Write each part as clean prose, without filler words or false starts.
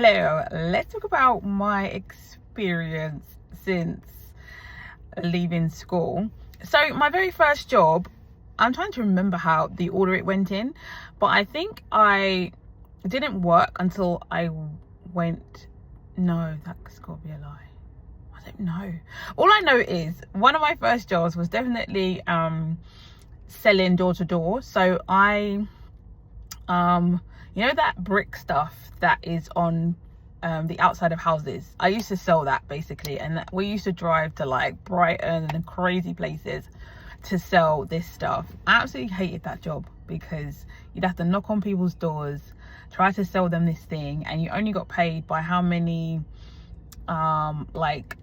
Hello, let's talk about my experience since leaving school. So my very first job, I'm trying to remember how the order it went in, but I think I didn't work until I went, no, that's gotta be a lie. I don't know. All I know is one of my first jobs was definitely selling door to door. So I you know that brick stuff that is on the outside of houses? I used to sell that basically, and we used to drive to like Brighton and crazy places to sell this stuff. I absolutely hated that job because you'd have to knock on people's doors, try to sell them this thing, and you only got paid by how many like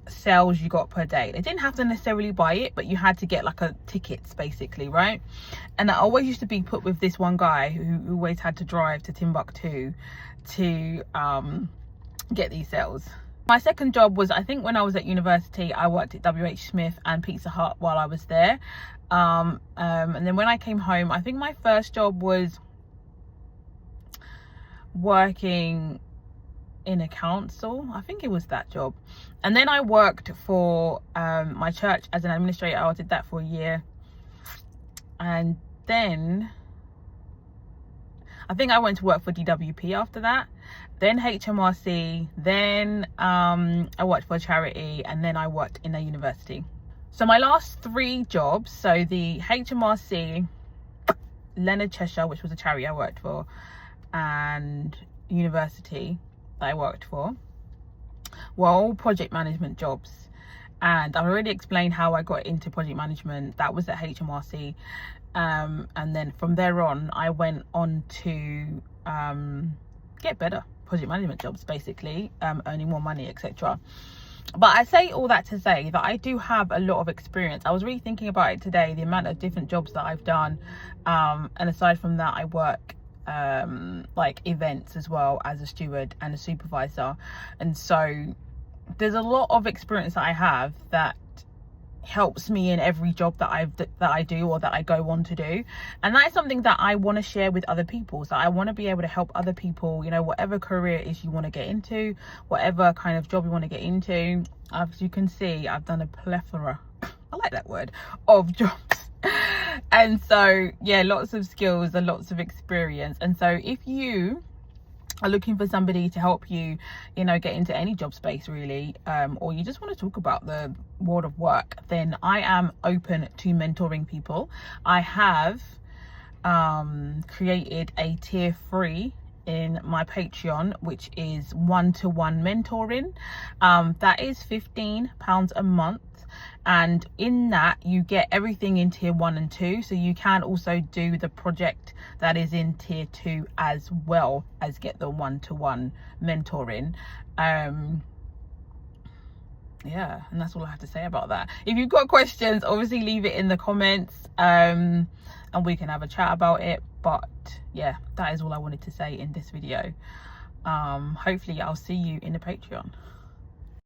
sales you got per day. They didn't have to necessarily buy it, but you had to get like a tickets basically, right? And I always used to be put with this one guy who always had to drive to Timbuktu to get these sales. My second job was, I think when I was at university, I worked at WH Smith and Pizza Hut while I was there, and then when I came home, I think my first job was working in a council. I think it was that job. And then I worked for my church as an administrator. I did that for a year, and then I think I went to work for DWP after that, then HMRC, then I worked for a charity, and then I worked in a university. So my last three jobs, so the HMRC, Leonard Cheshire, which was a charity I worked for, and university that I worked for, were all project management jobs. And I've already explained how I got into project management. That was at HMRC, and then from there on I went on to get better project management jobs, basically earning more money, etc. But I say all that to say that I do have a lot of experience. I was really thinking about it today, the amount of different jobs that I've done, and aside from that, I work like events as well as a steward and a supervisor, and so there's a lot of experience that I have that helps me in every job that I do or that I go on to do. And that is something that I want to share with other people. So I want to be able to help other people, you know, whatever career it is you want to get into, whatever kind of job you want to get into. As you can see, I've done a plethora, I like that word, of jobs. And so yeah, lots of skills and lots of experience. And so if you are looking for somebody to help you, you know, get into any job space really, or you just want to talk about the world of work, then I am open to mentoring people. I have created a tier 3 in my Patreon, which is one-to-one mentoring. That is £15 a month, and in that you get everything in tier 1 and 2, so you can also do the project that is in tier 2 as well as get the one-to-one mentoring. Yeah, and that's all I have to say about that. If you've got questions, obviously leave it in the comments, and we can have a chat about it. But yeah, that is all I wanted to say in this video. Hopefully I'll see you in the Patreon.